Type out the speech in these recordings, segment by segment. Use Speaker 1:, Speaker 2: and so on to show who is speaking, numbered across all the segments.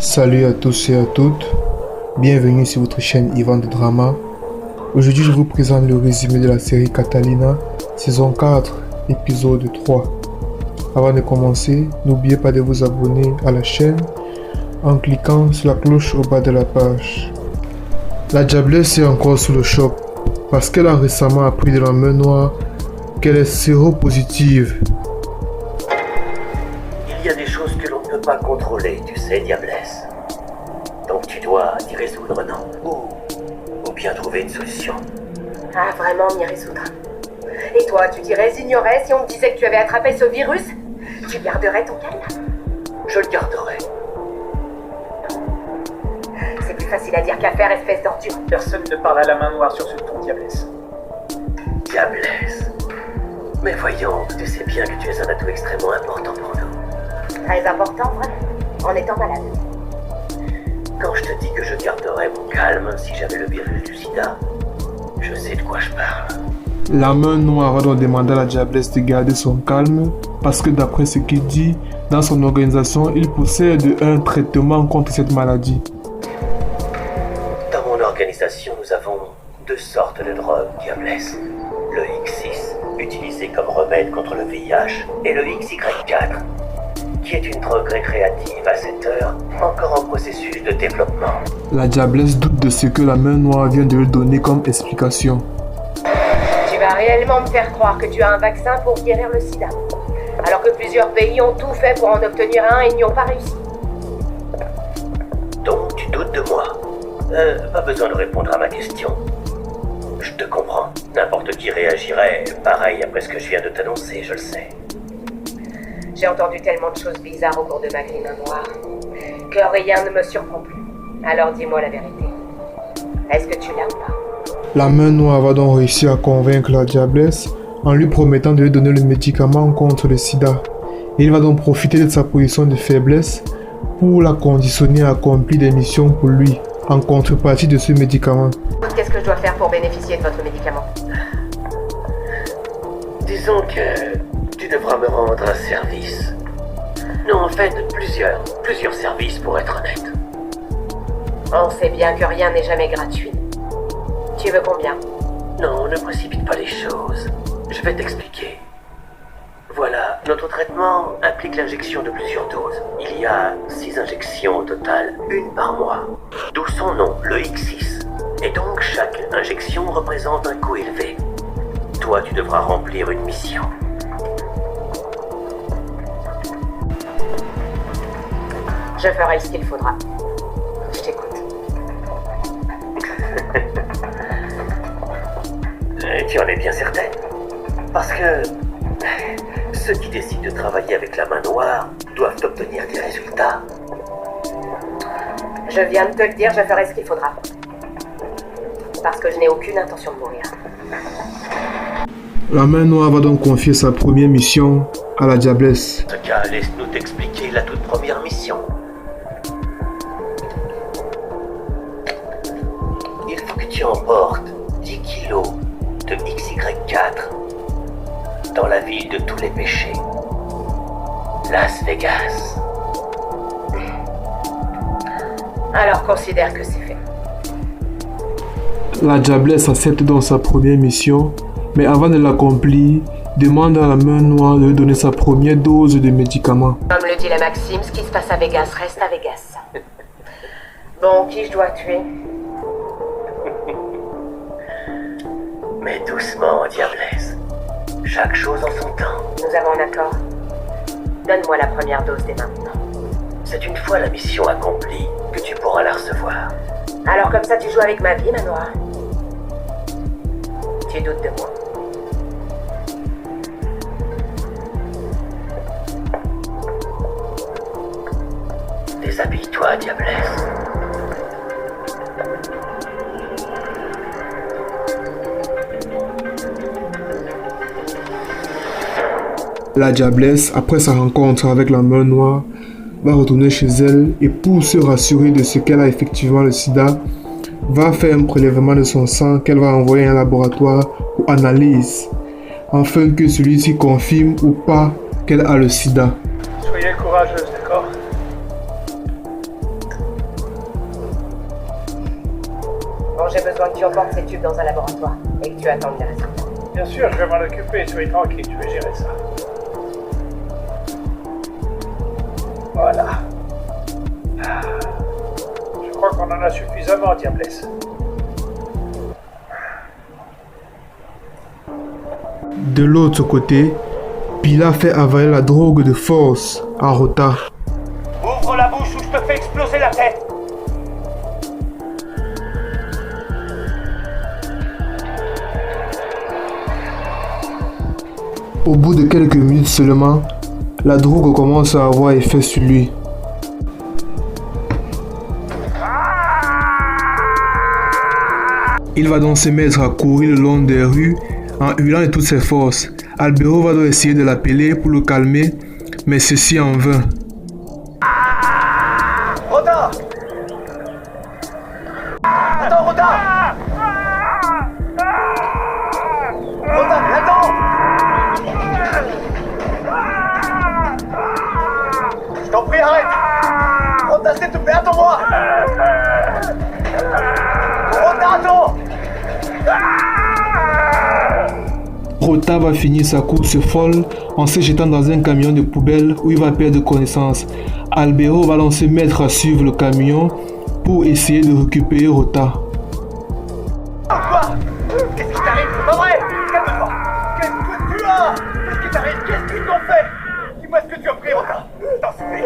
Speaker 1: Salut à tous et à toutes, bienvenue sur votre chaîne Yvan de Drama. Aujourd'hui je vous présente le résumé de la série Catalina, saison 4, épisode 3. Avant de commencer, n'oubliez pas de vous abonner à la chaîne en cliquant sur la cloche au bas de la page. La diablesse est encore sous le choc parce qu'elle a récemment appris de la main noire qu'elle est séropositive.
Speaker 2: Il y a des choses que l'on ne peut pas contrôler, tu sais, diablesse. Donc tu dois t'y résoudre, non? Ou bien trouver une solution.
Speaker 3: Ah, vraiment m'y résoudre. Et toi, tu t'y résignerais si on te disait que tu avais attrapé ce virus? Tu garderais ton calme?
Speaker 2: Je le garderai.
Speaker 3: C'est plus facile à dire qu'à faire, espèce d'ordure.
Speaker 4: Personne ne parle à la main noire sur ce ton, diablesse.
Speaker 2: Diablesse. Mais voyons, tu sais bien que tu es un atout extrêmement important pour nous.
Speaker 3: Très important, vraiment, en étant malade.
Speaker 2: Quand je te dis que je garderais mon calme si j'avais le virus du sida, je sais de quoi je parle.
Speaker 1: La main noire va donc demander à la diablesse de garder son calme parce que d'après ce qu'il dit, dans son organisation, il possède un traitement contre cette maladie.
Speaker 2: Dans mon organisation, nous avons deux sortes de drogues, diablesse. Le X6, utilisé comme remède contre le VIH, et le XY4, qui est une drogue récréative à cette heure, encore en processus de développement.
Speaker 1: La diablesse doute de ce que la main noire vient de lui donner comme explication.
Speaker 3: Tu vas réellement me faire croire que tu as un vaccin pour guérir le sida, alors que plusieurs pays ont tout fait pour en obtenir un et n'y ont pas réussi.
Speaker 2: Donc tu doutes de moi? Pas besoin de répondre à ma question. Je te comprends. N'importe qui réagirait pareil après ce que je viens de t'annoncer, je le sais.
Speaker 3: J'ai entendu tellement de choses bizarres au cours de ma vie, main noire, que rien ne me surprend plus. Alors dis-moi la vérité. Est-ce que tu l'as ou pas?
Speaker 1: La main noire va donc réussir à convaincre la diablesse en lui promettant de lui donner le médicament contre le sida. Et il va donc profiter de sa position de faiblesse pour la conditionner à accomplir des missions pour lui, en contrepartie de ce médicament.
Speaker 3: Qu'est-ce que je dois faire pour bénéficier de votre médicament?
Speaker 2: Disons que tu devras me rendre un service. Non, en fait, plusieurs services pour être honnête.
Speaker 3: On sait bien que rien n'est jamais gratuit. Tu veux combien?
Speaker 2: Non, ne précipite pas les choses. Je vais t'expliquer. Voilà, notre traitement implique l'injection de plusieurs doses. Il y a 6 injections au total, une par mois. D'où son nom, le X6. Et donc, chaque injection représente un coût élevé. Toi, tu devras remplir une mission.
Speaker 3: Je ferai ce qu'il faudra. Je t'écoute.
Speaker 2: Tu en es bien certaine? Parce que ceux qui décident de travailler avec la main noire doivent obtenir des résultats.
Speaker 3: Je viens de te le dire, je ferai ce qu'il faudra. Parce que je n'ai aucune intention de mourir.
Speaker 1: La main noire va donc confier sa première mission à la diablesse.
Speaker 2: En ce cas, laisse-nous t'expliquer la toute première mission. Il faut que tu emportes 10 kilos de XY4 dans la ville de tous les péchés, Las Vegas.
Speaker 3: Alors considère que c'est fait.
Speaker 1: La diablesse accepte donc sa première mission, mais avant de l'accomplir, demande à la main noire de lui donner sa première dose de médicament.
Speaker 3: Comme le dit la maxime, ce qui se passe à Vegas reste à Vegas. Bon, qui je dois tuer?
Speaker 2: Mais doucement, diablesse. Chaque chose en son temps.
Speaker 3: Nous avons un accord. Donne-moi la première dose dès maintenant.
Speaker 2: C'est une fois la mission accomplie que tu pourras la recevoir.
Speaker 3: Alors comme ça, tu joues avec ma vie, ma noire? Tu doutes de moi?
Speaker 2: Déshabille-toi, diablesse.
Speaker 1: La diablesse, après sa rencontre avec la main noire, va retourner chez elle et pour se rassurer de ce qu'elle a effectivement le sida, va faire un prélèvement de son sang qu'elle va envoyer à un laboratoire pour analyse, afin que celui-ci confirme ou pas qu'elle a le sida.
Speaker 4: Soyez courageuse, d'accord?
Speaker 3: Bon, j'ai besoin que tu emportes ces tubes dans un laboratoire et que tu attendes les résultats.
Speaker 4: Bien sûr, je vais m'en occuper, soyez tranquille, je vais gérer ça. Voilà. Je crois qu'on en a suffisamment, Diablesse.
Speaker 1: De l'autre côté, Pila fait avaler la drogue de force à Rota.
Speaker 2: Ouvre la bouche ou je te fais exploser la tête.
Speaker 1: Au bout de quelques minutes seulement, la drogue commence à avoir effet sur lui. Il va donc se mettre à courir le long des rues en hurlant de toutes ses forces. Albero va donc essayer de l'appeler pour le calmer, mais ceci en vain.
Speaker 2: Rota! Attends, Rota! Rota, attends! Je t'en prie, arrête! Rota, s'il te plaît, attends-moi! Rota, attends!
Speaker 1: Rota va finir sa course folle en se jetant dans un camion de poubelle où il va perdre connaissance. Albero va donc se mettre à suivre le camion pour essayer de récupérer Rota.
Speaker 2: Quoi? Qu'est-ce qui t'arrive? C'est pas vrai! Calme-toi! Qu'est-ce que tu as? Qu'est-ce qui t'arrive? Qu'est-ce qu'ils t'ont fait? Dis-moi ce que tu as pris, Rota! T'en supplie!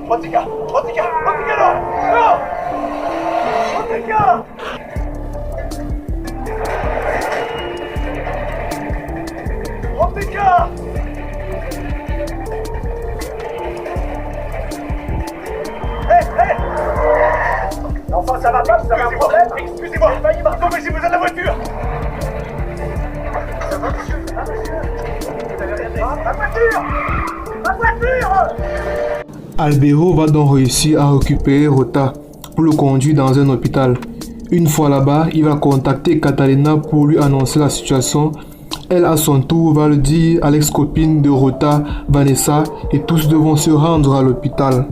Speaker 2: Rotika! Rotika! Rotika, non! Non! Rotika! Rotika! Enfin, ça va pas, vous avez un problème? Excusez-moi, j'ai failli m'arrêter, j'ai besoin de la voiture! Ça va, monsieur? Ah, monsieur? Vous avez rien dit? Ma voiture! Ma voiture!
Speaker 1: Albero va donc réussir à récupérer Rota pour le conduire dans un hôpital. Une fois là-bas, il va contacter Catalina pour lui annoncer la situation. Elle, à son tour, va le dire à l'ex-copine de Rota, Vanessa, et tous devront se rendre à l'hôpital.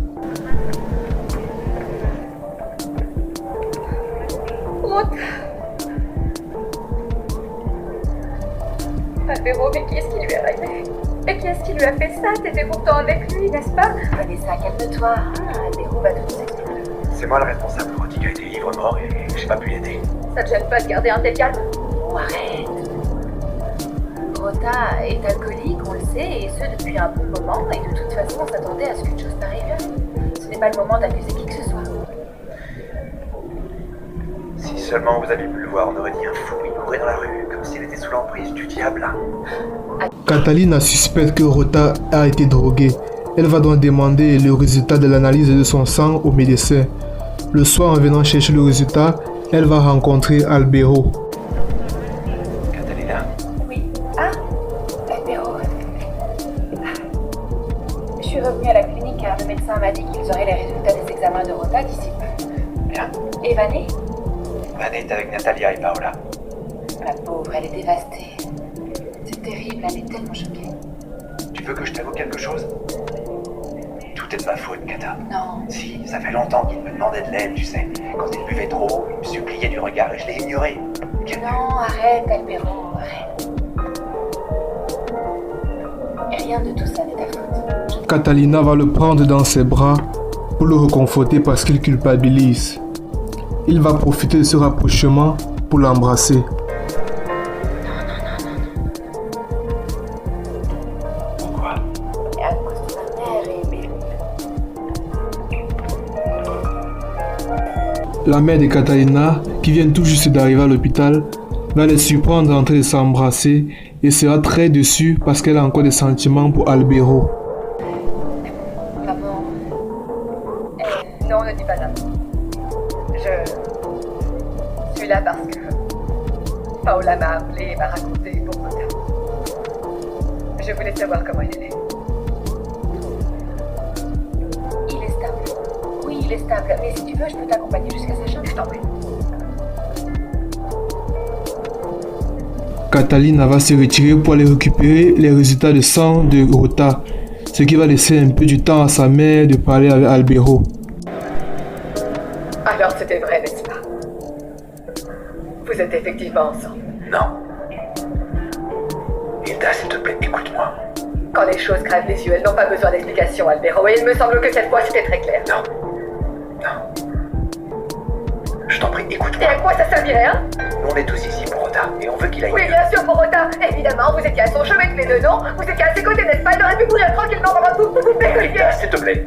Speaker 5: Albero, mais qu'est-ce qui lui est arrivé? Et qui est-ce qui lui a fait ça? T'étais pourtant avec lui, n'est-ce pas? Vanessa, calme-toi. Albero va tout nous expliquer.
Speaker 2: C'est moi le responsable. Rotika était ivre-mort et j'ai pas pu l'aider.
Speaker 5: Ça te gêne pas de garder un tel calme?
Speaker 3: Oh, arrête. Rota est alcoolique, on le sait, et ce depuis un bon moment, et de toute façon, on s'attendait à ce qu'une chose pareille vienne. Ce n'est pas le moment d'accuser qui que ce soit.
Speaker 2: Si seulement vous aviez pu le voir, on aurait dit un fou. Il courait dans la rue comme s'il était sous l'emprise du diable.
Speaker 1: Catalina suspecte que Rota a été droguée. Elle va donc demander le résultat de l'analyse de son sang au médecin. Le soir, en venant chercher le résultat, elle va rencontrer Albero.
Speaker 2: Catalina,
Speaker 5: Oui. Ah, Albero. Je suis revenue à la clinique car le médecin m'a dit qu'ils auraient les résultats des examens de Rota d'ici peu.
Speaker 2: bien.
Speaker 5: Et Vanessa?
Speaker 2: Vanessa est avec Natalia et Paola.
Speaker 5: La pauvre, elle est dévastée. C'est terrible, elle est tellement choquée.
Speaker 2: Tu veux que je t'avoue quelque chose? Tout est de ma faute, Kata.
Speaker 5: Non.
Speaker 2: Si, ça fait longtemps qu'il me demandait de l'aide, tu sais. Quand il buvait trop, il me suppliait du regard et je l'ai ignoré.
Speaker 5: Non, arrête, Albero, arrête. Et rien de tout ça n'est ta faute.
Speaker 1: Catalina va le prendre dans ses bras pour le réconforter parce qu'il culpabilise. Il va profiter de ce rapprochement pour l'embrasser.
Speaker 2: Pourquoi?
Speaker 5: Et à cause de ta mère et Béli.
Speaker 1: La mère de Catalina, qui vient tout juste d'arriver à l'hôpital, va les surprendre en train de s'embrasser et sera très déçue parce qu'elle a encore des sentiments pour Albero.
Speaker 5: Maman. Non, ne dis pas ça. Je suis là parce que Paola m'a appelé et m'a raconté pour Rota. Je voulais savoir comment il est. Il est stable. Oui, il est stable. Mais si tu veux, je peux t'accompagner jusqu'à sa chambre, je t'en prie.
Speaker 1: Catalina va se retirer pour aller récupérer les résultats de sang de Rota, ce qui va laisser un peu du temps à sa mère de parler avec Albero.
Speaker 5: Alors c'était vrai, n'est-ce pas?
Speaker 3: Vous êtes effectivement ensemble.
Speaker 2: Non. Hilda, s'il te plaît, écoute-moi.
Speaker 3: Quand les choses crèvent les yeux, elles n'ont pas besoin d'explication, Albero, et il me semble que cette fois c'était très clair.
Speaker 2: Non. Non. Je t'en prie,
Speaker 3: Et
Speaker 2: écoute-moi.
Speaker 3: à quoi ça servirait, hein?
Speaker 2: Nous, on est tous ici pour Rota, et on veut qu'il aille
Speaker 3: Oui,
Speaker 2: mieux.
Speaker 3: bien sûr, pour Rota. Évidemment, vous étiez à son chevet tous les deux, non? Vous étiez à ses côtés, n'est-ce pas? Il aurait pu mourir tranquillement pendant tout le pécolier.
Speaker 2: Hilda, s'il te plaît.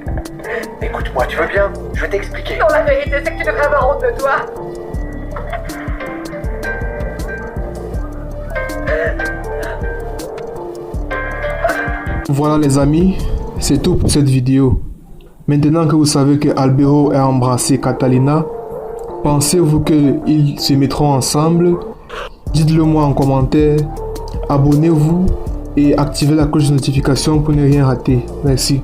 Speaker 2: Écoute-moi, tu veux bien? Je vais t'expliquer.
Speaker 3: Non, la vérité, c'est que tu devrais avoir honte de toi.
Speaker 1: Voilà les amis, c'est tout pour cette vidéo. Maintenant que vous savez que Albero a embrassé Catalina, pensez-vous qu'ils se mettront ensemble? Dites-le moi en commentaire, abonnez-vous et activez la cloche de notification pour ne rien rater. Merci.